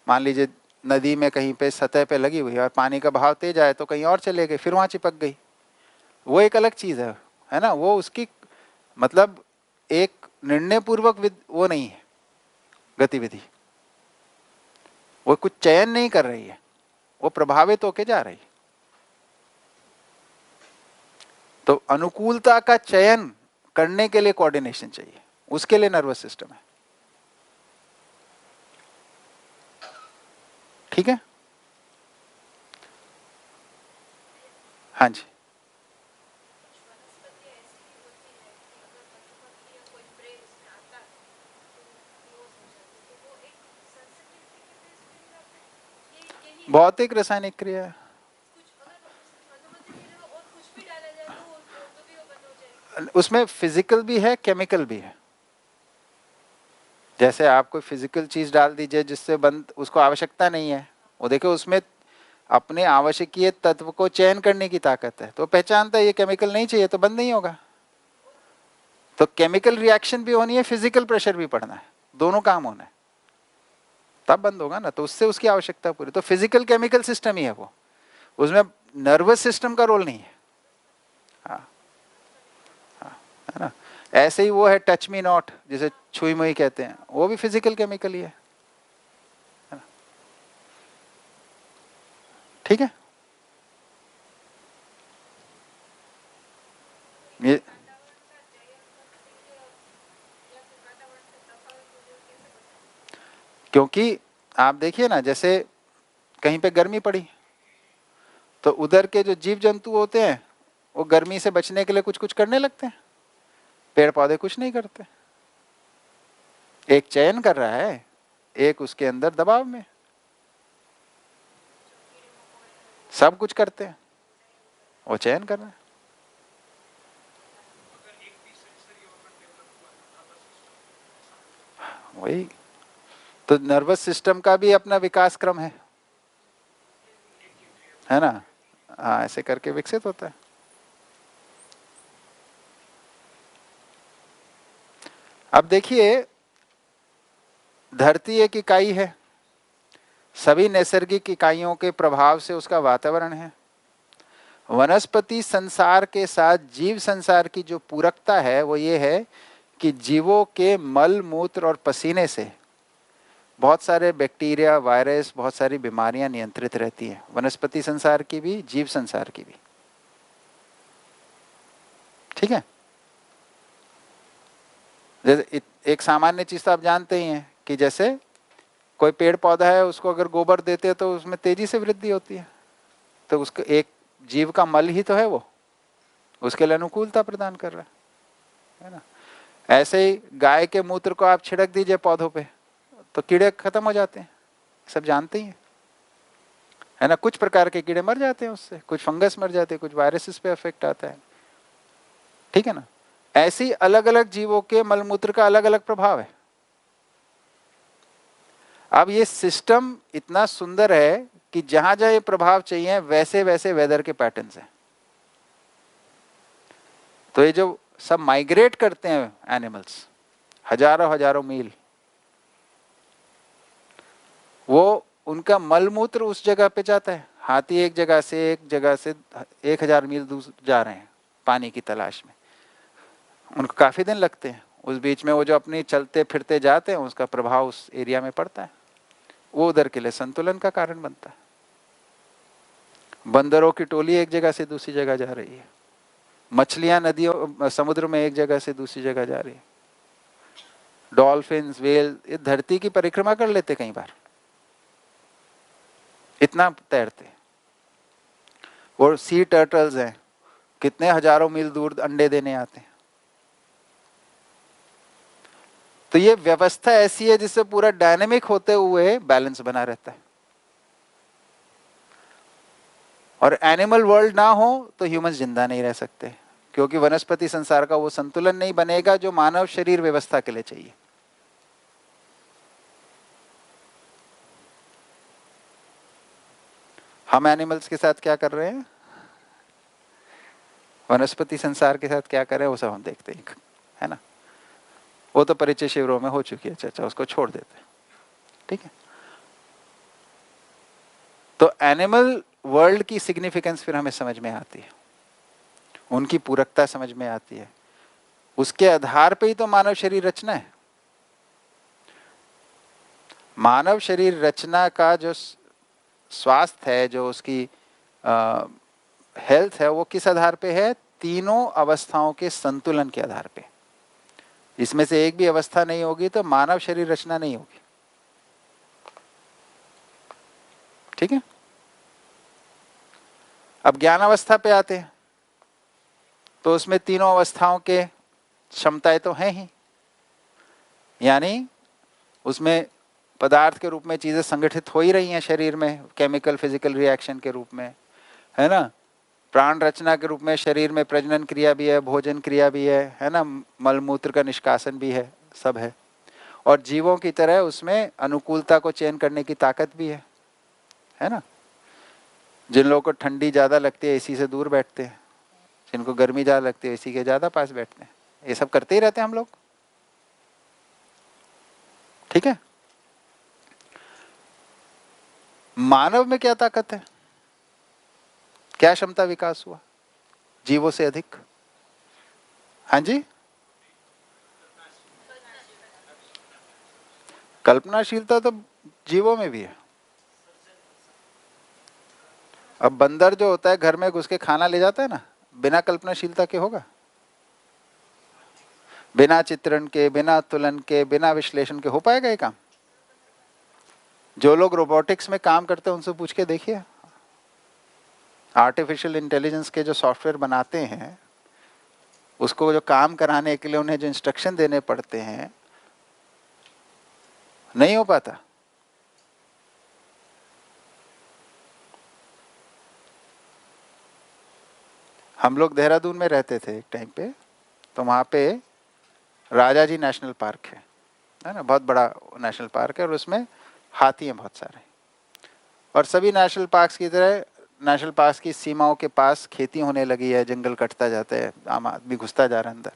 मान लीजिए नदी में कहीं पे सतह पे लगी हुई है और पानी का बहाव तेज आए तो कहीं और चले गए, फिर वहां चिपक गई, वो एक अलग चीज है ना। वो उसकी मतलब एक निर्णय पूर्वक वो नहीं है गतिविधि, वो कुछ चयन नहीं कर रही है, वो प्रभावित होके जा रही है। तो अनुकूलता का चयन करने के लिए कोऑर्डिनेशन चाहिए, उसके लिए नर्वस सिस्टम है। ठीक है, हाँ जी। भौतिक रासायनिक क्रिया है। उसमें फिजिकल भी है, केमिकल भी है। जैसे आप कोई फिजिकल चीज डाल दीजिए जिससे बंद, उसको आवश्यकता नहीं है, वो देखो उसमें अपने आवश्यकीय तत्व को चयन करने की ताकत है, तो पहचानता है ये केमिकल नहीं चाहिए तो बंद नहीं होगा। तो केमिकल रिएक्शन भी होनी है, फिजिकल प्रेशर भी पड़ना है, दोनों काम होना है, तब बंद होगा ना। तो उससे उसकी आवश्यकता पूरी, तो फिजिकल केमिकल सिस्टम ही है वो, उसमें नर्वस सिस्टम का रोल नहीं है। हाँ, हाँ, है ना। ऐसे ही वो है टच मी नॉट, जिसे छुई मुई कहते हैं, वो भी फिजिकल केमिकल ही है ना? ठीक है। ये क्योंकि आप देखिए ना, जैसे कहीं पे गर्मी पड़ी तो उधर के जो जीव जंतु होते हैं वो गर्मी से बचने के लिए कुछ कुछ करने लगते हैं, पेड़ पौधे कुछ नहीं करते। एक चयन कर रहा है, एक उसके अंदर दबाव में, सब कुछ करते हैं, वो चयन कर रहा है। वही तो नर्वस सिस्टम का भी अपना विकास क्रम है ना। हाँ, ऐसे करके विकसित होता है। अब देखिए, धरती एक इकाई है, सभी नैसर्गिक इकाइयों के प्रभाव से उसका वातावरण है। वनस्पति संसार के साथ जीव संसार की जो पूरकता है वो ये है कि जीवों के मल मूत्र और पसीने से बहुत सारे बैक्टीरिया, वायरस, बहुत सारी बीमारियां नियंत्रित रहती हैं, वनस्पति संसार की भी, जीव संसार की भी। ठीक है। जैसे एक सामान्य चीज तो आप जानते ही हैं कि जैसे कोई पेड़ पौधा है, उसको अगर गोबर देते हैं तो उसमें तेजी से वृद्धि होती है, तो उसको एक जीव का मल ही तो है वो, उसके लिए अनुकूलता प्रदान कर रहा है ना। ऐसे ही गाय के मूत्र को आप छिड़क दीजिए पौधों पे तो कीड़े खत्म हो जाते हैं, सब जानते ही हैं, है ना। कुछ प्रकार के कीड़े मर जाते हैं उससे, कुछ फंगस मर जाते हैं, कुछ वायरसेस पे इफेक्ट आता है। ठीक है ना। ऐसे ही अलग अलग जीवों के मलमूत्र का अलग अलग प्रभाव है। अब ये सिस्टम इतना सुंदर है कि जहां जहां ये प्रभाव चाहिए वैसे वैसे वेदर के पैटर्न्स हैं। तो ये जो सब माइग्रेट करते हैं एनिमल्स हजारों हजारों मील, वो उनका मलमूत्र उस जगह पे जाता है। हाथी एक जगह से 1000 मील दूर जा रहे हैं पानी की तलाश में, उनको काफी दिन लगते हैं, उस बीच में वो जो अपनी चलते फिरते जाते हैं उसका प्रभाव उस एरिया में पड़ता है, वो उधर के लिए संतुलन का कारण बनता है। बंदरों की टोली एक जगह से दूसरी जगह जा रही है, मछलियां नदियों समुद्र में एक जगह से दूसरी जगह जा रही है, डॉल्फिन्स, वेल, ये धरती की परिक्रमा कर लेते कई बार, इतना तैरते। और सी टर्टल्स हैं, कितने हजारों मील दूर अंडे देने आते हैं। तो ये व्यवस्था ऐसी है जिससे पूरा डायनेमिक होते हुए बैलेंस बना रहता है। और एनिमल वर्ल्ड ना हो तो ह्यूमंस जिंदा नहीं रह सकते, क्योंकि वनस्पति संसार का वो संतुलन नहीं बनेगा जो मानव शरीर व्यवस्था के लिए चाहिए। हम एनिमल्स के साथ क्या कर रहे हैं, वनस्पति संसार के साथ क्या कर रहे हैं, वो सब हम देखते हैं, है ना। वो तो परिचय शिविरों में हो चुकी है चर्चा, उसको छोड़ देते हैं, ठीक है। तो एनिमल वर्ल्ड की सिग्निफिकेंस फिर हमें समझ में आती है, उनकी पूरकता समझ में आती है। उसके आधार पे ही तो मानव शरीर रचना है। मानव शरीर रचना का जो स्वास्थ्य है, जो उसकी हेल्थ है, वो किस आधार पे है, तीनों अवस्थाओं के संतुलन के आधार पे। इसमें से एक भी अवस्था नहीं होगी तो मानव शरीर रचना नहीं होगी, ठीक है। अब ज्ञान अवस्था पे आते हैं तो उसमें तीनों अवस्थाओं के क्षमताएं तो हैं ही, यानी उसमें पदार्थ के रूप में चीजें संगठित हो ही रही हैं शरीर में, केमिकल फिजिकल रिएक्शन के रूप में, है ना। प्राण रचना के रूप में शरीर में प्रजनन क्रिया भी है, भोजन क्रिया भी है ना, मलमूत्र का निष्कासन भी है, सब है। और जीवों की तरह उसमें अनुकूलता को चयन करने की ताकत भी है ना। जिन लोगों को ठंडी ज़्यादा लगती है एसी से दूर बैठते हैं, जिनको गर्मी ज़्यादा लगती है एसी के ज़्यादा पास बैठते हैं, ये सब करते ही रहते हैं हम लोग, ठीक है। मानव में क्या ताकत है, क्या क्षमता विकास हुआ जीवों से अधिक? हाँ जी, कल्पनाशीलता तो जीवों में भी है। अब बंदर जो होता है घर में घुस के खाना ले जाता है ना, बिना कल्पनाशीलता के होगा? बिना चित्रण के, बिना तुलन के, बिना विश्लेषण के हो पाएगा ये काम? जो लोग रोबोटिक्स में काम करते हैं उनसे पूछ के देखिए, आर्टिफिशियल इंटेलिजेंस के जो सॉफ्टवेयर बनाते हैं, उसको जो काम कराने के लिए उन्हें जो इंस्ट्रक्शन देने पड़ते हैं, नहीं हो पाता। हम लोग देहरादून में रहते थे एक टाइम पे, तो वहाँ पे राजा जी नेशनल पार्क है ना, बहुत बड़ा नेशनल पार्क है, और उसमें हाथी हैं बहुत सारे। और सभी नेशनल पार्क्स की तरह नेशनल पार्क की सीमाओं के पास खेती होने लगी है, जंगल कटता जाता है, आम आदमी घुसता जा रहा है अंदर।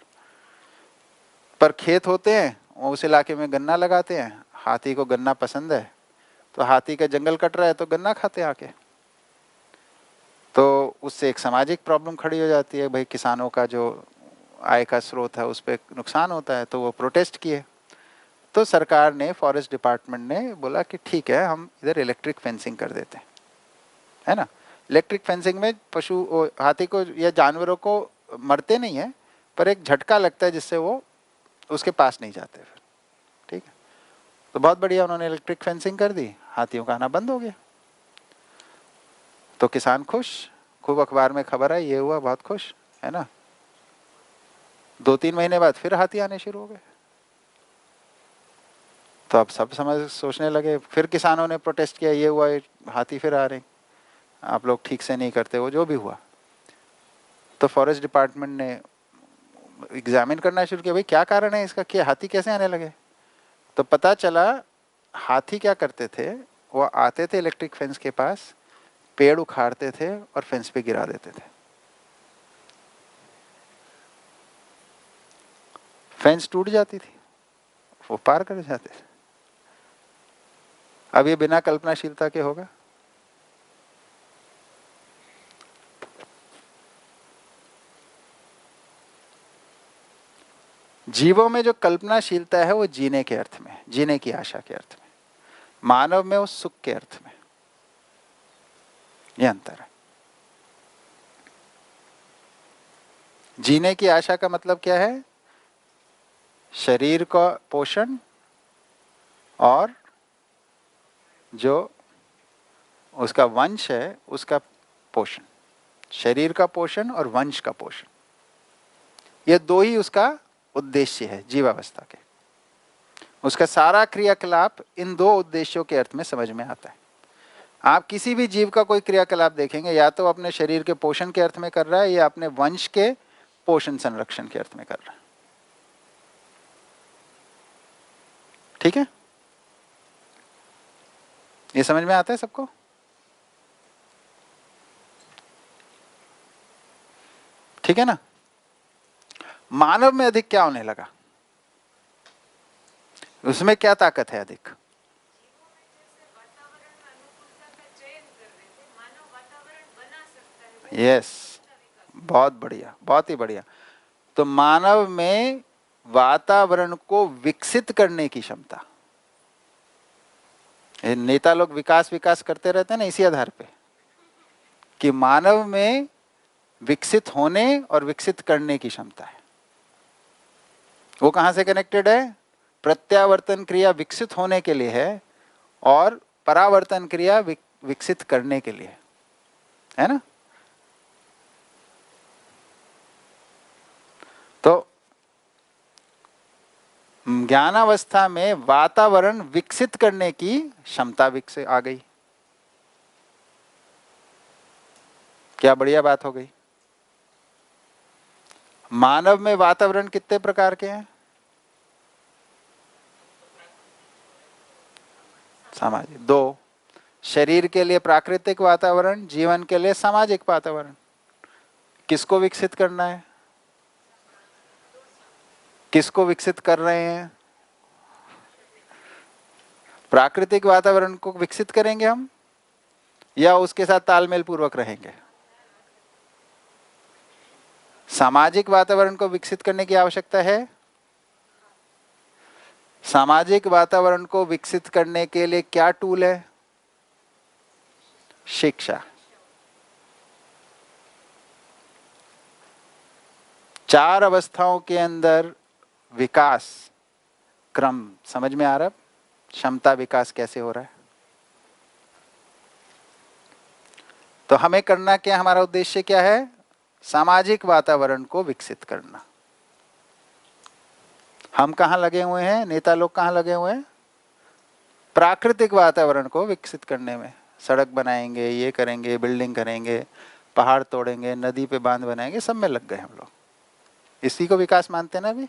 पर खेत होते हैं, वो उस इलाके में गन्ना लगाते हैं, हाथी को गन्ना पसंद है, तो हाथी का जंगल कट रहा है तो गन्ना खाते हैं आके। तो उससे एक सामाजिक प्रॉब्लम खड़ी हो जाती है, भाई किसानों का जो आय का स्रोत है उस पर नुकसान होता है, तो वो प्रोटेस्ट किए। तो सरकार ने, फॉरेस्ट डिपार्टमेंट ने बोला कि ठीक है, हम इधर इलेक्ट्रिक फेंसिंग कर देते हैं, है ना। इलेक्ट्रिक फेंसिंग में पशु, हाथी को या जानवरों को मरते नहीं है, पर एक झटका लगता है जिससे वो उसके पास नहीं जाते फिर, ठीक है। तो बहुत बढ़िया, उन्होंने इलेक्ट्रिक फेंसिंग कर दी, हाथियों का आना बंद हो गया। तो किसान खुश, खूब अखबार में खबर आई, ये हुआ, बहुत खुश, है ना। 2-3 महीने बाद फिर हाथी आने शुरू हो गए। तो अब सब समझ सोचने लगे, फिर किसानों ने प्रोटेस्ट किया, ये हुआ, ये हाथी फिर आ रहे, आप लोग ठीक से नहीं करते, वो जो भी हुआ। तो फॉरेस्ट डिपार्टमेंट ने एग्जामिन करना शुरू किया, भाई क्या कारण है इसका, कि हाथी कैसे आने लगे। तो पता चला हाथी क्या करते थे, वो आते थे इलेक्ट्रिक फेंस के पास, पेड़ उखाड़ते थे और फेंस पे गिरा देते थे, फेंस टूट जाती थी, वो पार कर जाते थे। अब ये बिना कल्पनाशीलता के होगा? जीवों में जो कल्पनाशीलता है वो जीने के अर्थ में, जीने की आशा के अर्थ में, मानव में वो सुख के अर्थ में, ये अंतर है। जीने की आशा का मतलब क्या है, शरीर का पोषण और जो उसका वंश है उसका पोषण, शरीर का पोषण और वंश का पोषण, ये दो ही उसका उद्देश्य है जीवावस्था के। उसका सारा क्रियाकलाप इन दो उद्देश्यों के अर्थ में समझ में आता है। आप किसी भी जीव का कोई क्रियाकलाप देखेंगे, या तो अपने शरीर के पोषण के अर्थ में कर रहा है या अपने वंश के पोषण संरक्षण के अर्थ में कर रहा है। ठीक है, ये समझ में आता है सबको? ठीक है ना? मानव में अधिक क्या होने लगा? उसमें क्या ताकत है अधिक? यस, बहुत बढ़िया, बहुत ही बढ़िया। तो मानव में वातावरण को विकसित करने की क्षमता। ये नेता लोग विकास विकास करते रहते हैं ना इसी आधार पे, कि मानव में विकसित होने और विकसित करने की क्षमता है। वो कहां से कनेक्टेड है? प्रत्यावर्तन क्रिया विकसित होने के लिए है और परावर्तन क्रिया विकसित करने के लिए है ना? तो ज्ञानावस्था में वातावरण विकसित करने की क्षमता विकसित आ गई। क्या बढ़िया बात हो गई। मानव में वातावरण कितने प्रकार के हैं? सामाजिक, दो। शरीर के लिए प्राकृतिक वातावरण, जीवन के लिए सामाजिक वातावरण। किसको विकसित करना है? किसको विकसित कर रहे हैं? प्राकृतिक वातावरण को विकसित करेंगे हम या उसके साथ तालमेल पूर्वक रहेंगे? सामाजिक वातावरण को विकसित करने की आवश्यकता है। सामाजिक वातावरण को विकसित करने के लिए क्या टूल है? शिक्षा। 4 अवस्थाओं के अंदर विकास क्रम समझ में आ रहा है? क्षमता विकास कैसे हो रहा है? तो हमें करना क्या, हमारा उद्देश्य क्या है? सामाजिक वातावरण को विकसित करना। हम कहाँ लगे हुए हैं? नेता लोग कहाँ लगे हुए हैं? प्राकृतिक वातावरण को विकसित करने में। सड़क बनाएंगे, ये करेंगे, बिल्डिंग करेंगे, पहाड़ तोड़ेंगे, नदी पे बांध बनाएंगे, सब में लग गए हम लोग। इसी को विकास मानते हैं ना अभी?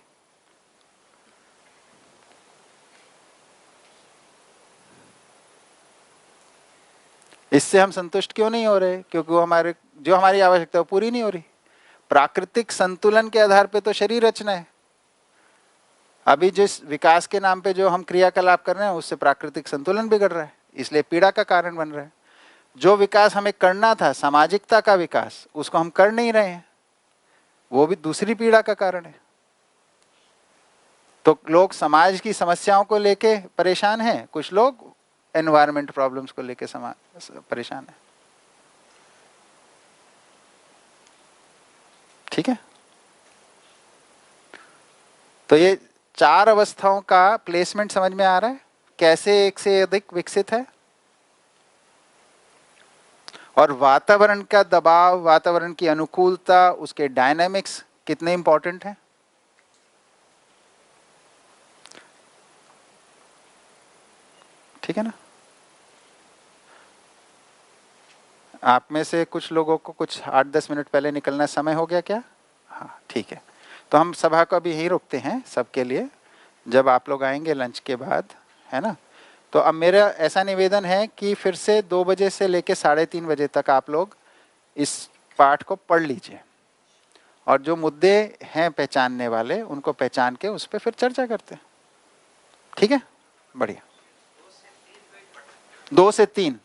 इससे हम संतुष्ट क्यों नहीं हो रहे? क्योंकि वो हमारी आवश्यकता वो पूरी नहीं हो रही। प्राकृतिक संतुलन के आधार पे तो शरीर रचना है। अभी जिस विकास के नाम पे जो हम क्रियाकलाप कर रहे हैं उससे प्राकृतिक संतुलन बिगड़ रहा है, इसलिए पीड़ा का कारण बन रहा है। जो विकास हमें करना था, सामाजिकता का विकास, उसको हम कर नहीं रहे हैं, वो भी दूसरी पीड़ा का कारण है। तो लोग समाज की समस्याओं को लेके परेशान हैं, कुछ लोग एनवायरमेंट प्रॉब्लम्स को लेके परेशान है। ठीक है, तो ये 4 अवस्थाओं का प्लेसमेंट समझ में आ रहा है, कैसे एक से अधिक विकसित है। और वातावरण का दबाव, वातावरण की अनुकूलता, उसके डायनामिक्स कितने इंपॉर्टेंट हैं। ठीक है ना? आप में से कुछ लोगों को कुछ 8-10 मिनट पहले निकलना समय हो गया क्या? हाँ ठीक है, तो हम सभा को अभी यहीं रोकते हैं सबके लिए, जब आप लोग आएंगे लंच के बाद, है ना? तो अब मेरा ऐसा निवेदन है कि फिर से 2 बजे से लेकर 3:30 बजे तक आप लोग इस पाठ को पढ़ लीजिए और जो मुद्दे हैं पहचानने वाले उनको पहचान के उस पर फिर चर्चा करते हैं। ठीक है, बढ़िया। 2 से 3